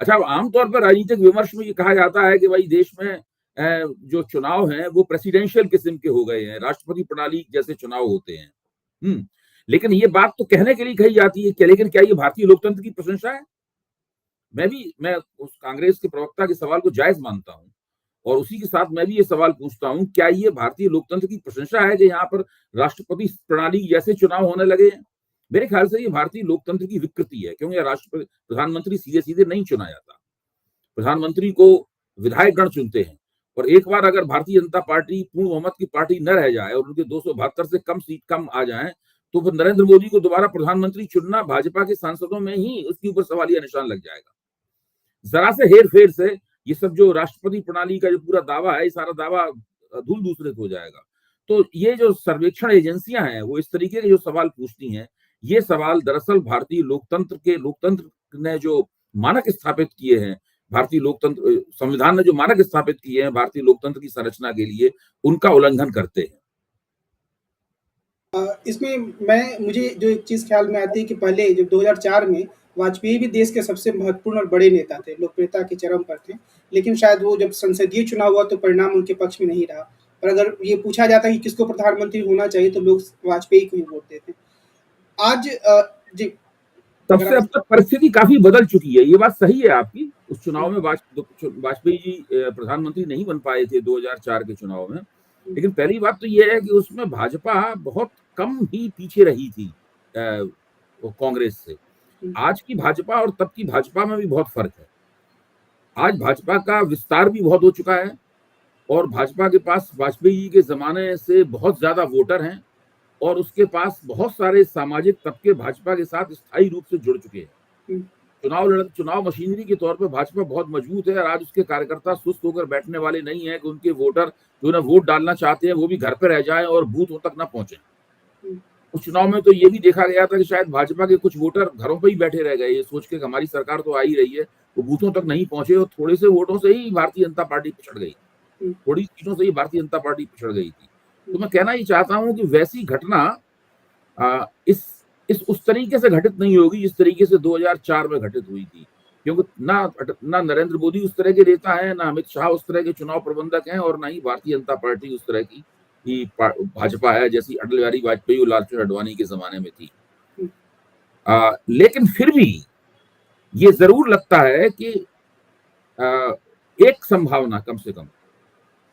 अच्छा, आमतौर पर राजनीतिक विमर्श में ये कहा जाता है कि भाई देश में जो चुनाव हैं वो प्रेसिडेंशियल किस्म के हो गए हैं, राष्ट्रपति प्रणाली जैसे चुनाव होते हैं। लेकिन ये बात तो कहने के लिए कही जाती है क्या, लेकिन क्या ये भारतीय लोकतंत्र की प्रशंसा है? मैं उस कांग्रेस के प्रवक्ता के सवाल को जायज मानता हूँ और उसी के साथ मैं भी ये सवाल पूछता हूँ, क्या ये भारतीय लोकतंत्र की प्रशंसा है कि यहाँ पर राष्ट्रपति प्रणाली जैसे चुनाव होने लगे हैं? मेरे ख्याल से ये भारतीय लोकतंत्र की विकृति है, क्योंकि राष्ट्रपति प्रधानमंत्री सीधे-सीधे नहीं चुना जाता। प्रधानमंत्री को विधायक गण चुनते हैं और एक बार अगर भारतीय जनता पार्टी पूर्ण बहुमत की पार्टी न रह जाए और उनके 272 से कम सीट कम आ जाएं, तो फिर नरेंद्र मोदी को दोबारा प्रधानमंत्री चुनना भाजपा के सांसदों में ही उसके ऊपर सवालिया निशान लग जाएगा। जरा से हेर-फेर से ये सब जो राष्ट्रपति प्रणाली का जो पूरा दावा है, ये सारा दावा धूल-धूसरित हो जाएगा। तो ये जो सर्वेक्षण एजेंसियां हैं, वो इस तरीके के जो सवाल पूछती हैं, ये सवाल दरअसल भारतीय लोकतंत्र ने जो मानक स्थापित किए हैं, भारतीय लोकतंत्र संविधान ने जो मानक स्थापित किए हैं भारतीय लोकतंत्र की संरचना के लिए, उनका उल्लंघन करते हैं। इसमें मुझे जो एक चीज़ ख्याल में आती है कि पहले जब 2004 में वाजपेयी भी देश के सबसे महत्वपूर्ण और बड़े नेता थे, लोकप्रियता के चरम पर थे। लेकिन शायद वो जब संसदीय चुनाव हुआ तो परिणाम उनके पक्ष में नहीं रहा। पर अगर ये पूछा जाता है कि किसको प्रधानमंत्री होना चाहिए तो लोग वाजपेयी को ही वोट देते। आज जी। तब से अब तक परिस्थिति काफी बदल चुकी है, ये बात सही है आपकी। उस चुनाव में वाजपेयी जी प्रधानमंत्री नहीं बन पाए थे 2004 के चुनाव में, लेकिन पहली बात तो ये है कि उसमें भाजपा बहुत कम ही पीछे रही थी कांग्रेस से। आज की भाजपा और तब की भाजपा में भी बहुत फर्क है। आज भाजपा का विस्तार भी बहुत हो चुका है और भाजपा के पास वाजपेयी जी के जमाने से बहुत ज्यादा वोटर हैं और उसके पास बहुत सारे सामाजिक तबके भाजपा के साथ स्थायी रूप से जुड़ चुके हैं। चुनाव मशीनरी के तौर पर भाजपा बहुत मजबूत है और आज उसके कार्यकर्ता सुस्त होकर बैठने वाले नहीं है कि उनके वोटर जो ना वोट डालना चाहते हैं वो भी घर पे रह जाएं और बूथों तक ना पहुंचे। उस चुनाव में तो ये भी देखा गया था कि शायद भाजपा के कुछ वोटर घरों पर ही बैठे रह गए, ये सोच के हमारी सरकार तो आ ही रही है, वो बूथों तक नहीं पहुंचे और थोड़े से वोटों से ही भारतीय जनता पार्टी पिछड़ गई, थोड़ी सीटों से ही भारतीय जनता पार्टी पिछड़ गई थी। तो मैं कहना ही चाहता हूं कि वैसी घटना इस उस तरीके से घटित नहीं होगी जिस तरीके से 2004 में घटित हुई थी, क्योंकि ना नरेंद्र मोदी उस तरह के नेता है, ना अमित शाह उस तरह के चुनाव प्रबंधक हैं और ना ही भारतीय जनता पार्टी उस तरह की भाजपा है जैसी अटल बिहारी वाजपेयी और लालकृष्ण आडवाणी के जमाने में थी। लेकिन फिर भी ये जरूर लगता है कि एक संभावना कम से कम,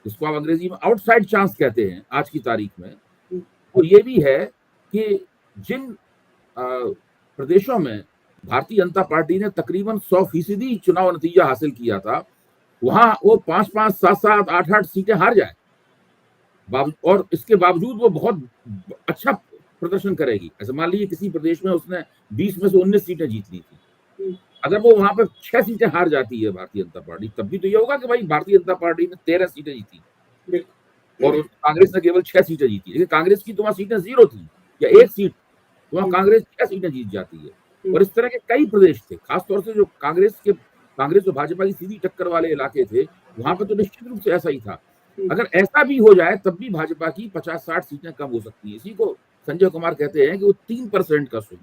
जिसको आप अंग्रेजी में आउटसाइड चांस कहते हैं आज की तारीख में, वो ये भी है कि जिन प्रदेशों में भारतीय जनता पार्टी ने तकरीबन 100% चुनाव नतीजा हासिल किया था, वहां वो 5-5, 7-7, 8-8 सीटें हार जाए और इसके बावजूद वो बहुत अच्छा प्रदर्शन करेगी। ऐसे मान लीजिए किसी प्रदेश में उसने 20 में से 19 सीटें जीत ली थी, अगर वो वहां पर 6 सीटें हार जाती है भारतीय जनता पार्टी, तब भी तो ये होगा कि भाई भारतीय जनता पार्टी ने 13 सीटें जीती और कांग्रेस ने केवल 6 सीटें जीती। लेकिन कांग्रेस की तो वहां सीटें 0 थी या 1 सीट, वहां कांग्रेस 6 सीटें जीत जाती है। और इस तरह के कई प्रदेश थे, खासतौर से जो कांग्रेस और भाजपा की सीधी टक्कर वाले इलाके थे, वहां पर तो निश्चित रूप से ऐसा ही था। अगर ऐसा भी हो जाए तब भी भाजपा की 50-60 सीटें कम हो सकती है। इसी को संजय कुमार कहते हैं कि वो 3% का सुन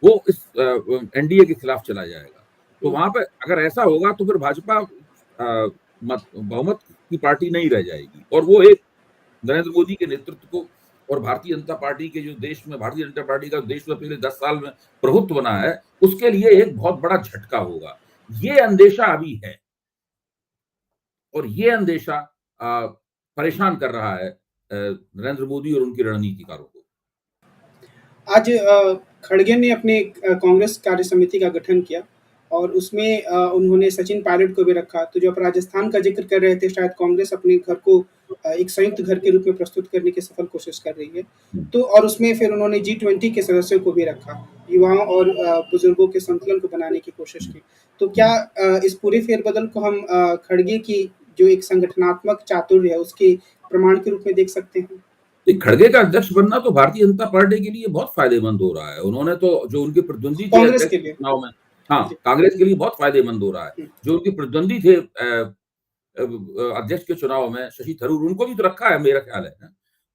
वो इस एनडीए के खिलाफ चला जाएगा। तो वहां पर अगर ऐसा होगा तो फिर भाजपा बहुमत की पार्टी नहीं रह जाएगी और वो एक नरेंद्र मोदी के नेतृत्व को और भारतीय जनता पार्टी के जो देश में भारतीय जनता पार्टी का देश में पिछले 10 साल में प्रभुत्व बना है, उसके लिए एक बहुत बड़ा झटका होगा। ये अंदेशा अभी है और ये अंदेशा परेशान कर रहा है नरेंद्र मोदी और उनकी रणनीतिकारों को। आज खड़गे ने अपने कांग्रेस कार्य समिति का गठन किया और उसमें उन्होंने सचिन पायलट को भी रखा। तो जो आप राजस्थान का जिक्र कर रहे थे, शायद कांग्रेस अपने घर को एक संयुक्त घर के रूप में प्रस्तुत करने की सफल कोशिश कर रही है। तो और उसमें फिर उन्होंने G20 के सदस्यों को भी रखा, युवाओं और बुजुर्गों के संतुलन को बनाने की कोशिश की। तो क्या इस पूरे फेरबदल को हम खड़गे की जो एक संगठनात्मक चातुर्य है उसके प्रमाण के रूप में देख सकते हैं? खड़गे का अध्यक्ष बनना तो भारतीय जनता पार्टी के लिए बहुत फायदेमंद हो रहा है। उन्होंने तो जो उनके प्रतिद्वंदी थे कांग्रेस के लिए चुनाव में, हाँ, कांग्रेस के लिए बहुत फायदेमंद हो रहा है। जो उनके प्रतिद्वंदी थे अध्यक्ष के चुनाव में, शशि थरूर, उनको भी तो रखा है मेरा ख्याल है।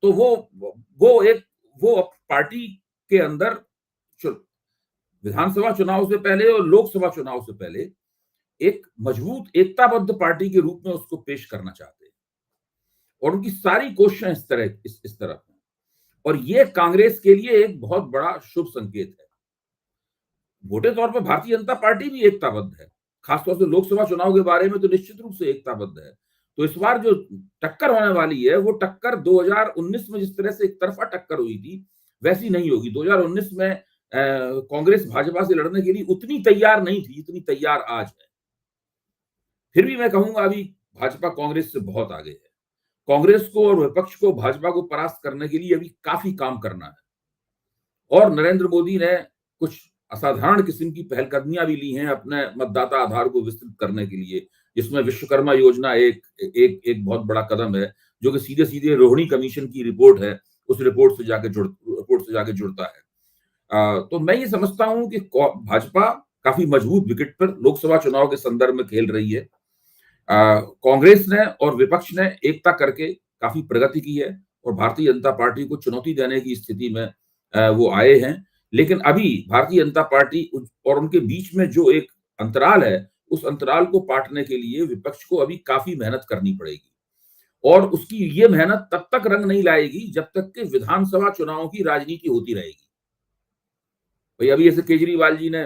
तो वो पार्टी के अंदर विधानसभा चुनाव से पहले और लोकसभा चुनाव से पहले एक मजबूत एकताबद्ध पार्टी के रूप में उसको पेश करना चाहते हैं, और उनकी सारी कोशिशें इस तरफ हैं, और ये कांग्रेस के लिए एक बहुत बड़ा शुभ संकेत है। मोटे तौर पर भारतीय जनता पार्टी भी एकताबद्ध है, खासतौर से लोकसभा चुनाव के बारे में तो निश्चित रूप से एकताबद्ध है। तो इस बार जो टक्कर होने वाली है, वो टक्कर 2019 में जिस तरह से एक तरफा टक्कर हुई थी, वैसी नहीं होगी। 2019 में कांग्रेस भाजपा से लड़ने के लिए उतनी तैयार नहीं थी जितनी तैयार आज है। फिर भी मैं कहूंगा अभी भाजपा कांग्रेस से बहुत आगे है। कांग्रेस को और विपक्ष को भाजपा को परास्त करने के लिए अभी काफी काम करना है, और नरेंद्र मोदी ने कुछ असाधारण किस्म की पहलकदमियां भी ली हैं अपने मतदाता आधार को विस्तृत करने के लिए, जिसमें विश्वकर्मा योजना एक बहुत बड़ा कदम है, जो कि सीधे सीधे रोहिणी कमीशन की रिपोर्ट है, उस रिपोर्ट से जाके जुड़ता है। तो मैं ये समझता हूं कि भाजपा काफी मजबूत विकेट पर लोकसभा चुनाव के संदर्भ में खेल रही है। कांग्रेस ने और विपक्ष ने एकता करके काफी प्रगति की है, और भारतीय जनता पार्टी को चुनौती देने की स्थिति में वो आए हैं। लेकिन अभी भारतीय जनता पार्टी और उनके बीच में जो एक अंतराल है, उस अंतराल को पाटने के लिए विपक्ष को अभी काफी मेहनत करनी पड़ेगी, और उसकी ये मेहनत तब तक रंग नहीं लाएगी जब तक कि विधानसभा चुनाव की राजनीति होती रहेगी। भाई अभी ऐसे केजरीवाल जी ने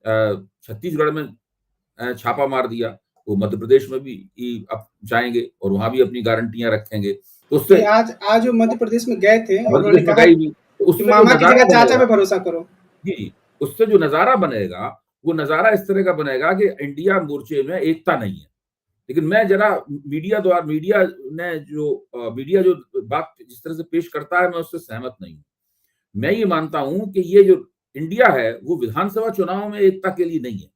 छत्तीसगढ़ में छापा मार दिया, वो मध्य प्रदेश में भी अब जाएंगे और वहां भी अपनी गारंटियां रखेंगे। तो उससे आज वो मध्य प्रदेश में गए थे और मध्य उन्होंने प्रदेश में कहा गई भी, तो कि उससे जो मामा की नजारा जगह चाचा बनेगा, पे भरोसा करो। जी, उससे जो नजारा बनेगा, वो नजारा इस तरह का बनेगा कि इंडिया मोर्चे में एकता नहीं है। लेकिन मैं जरा मीडिया जो बात जिस तरह से पेश करता है, मैं उससे सहमत नहीं हूं। मैं ये मानता हूं कि ये जो इंडिया है, वो विधानसभा चुनाव में एकता के लिए नहीं है,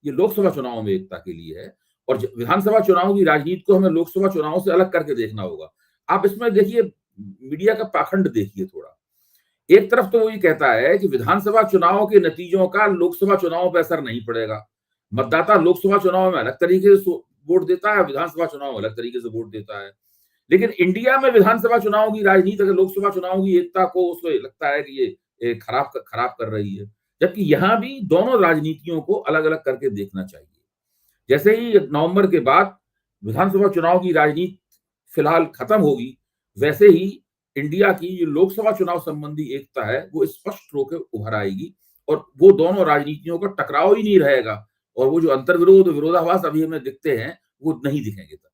ये लोकसभा चुनाव में एकता के लिए है, और विधानसभा चुनाव की राजनीति को हमें लोकसभा चुनाव से अलग करके देखना होगा। आप इसमें देखिए, मीडिया का पाखंड देखिए थोड़ा। एक तरफ तो वो ये कहता है कि विधानसभा चुनाव के नतीजों का लोकसभा चुनाव पर असर नहीं पड़ेगा, मतदाता लोकसभा चुनाव में अलग तरीके से वोट देता है, विधानसभा चुनाव में अलग तरीके से वोट देता है। लेकिन इंडिया में विधानसभा चुनाव की राजनीति अगर लोकसभा चुनाव की एकता को उसको लगता है कि ये खराब कर रही है, जबकि यहां भी दोनों राजनीतियों को अलग अलग करके देखना चाहिए। जैसे ही नवंबर के बाद विधानसभा चुनाव की राजनीति फिलहाल खत्म होगी, वैसे ही इंडिया की जो लोकसभा चुनाव संबंधी एकता है, वो स्पष्ट होकर उभर आएगी, और वो दोनों राजनीतियों का टकराव ही नहीं रहेगा, और वो जो अंतर्विरोध विरोधाभास अभी हमें दिखते हैं, वो नहीं दिखेंगे तब।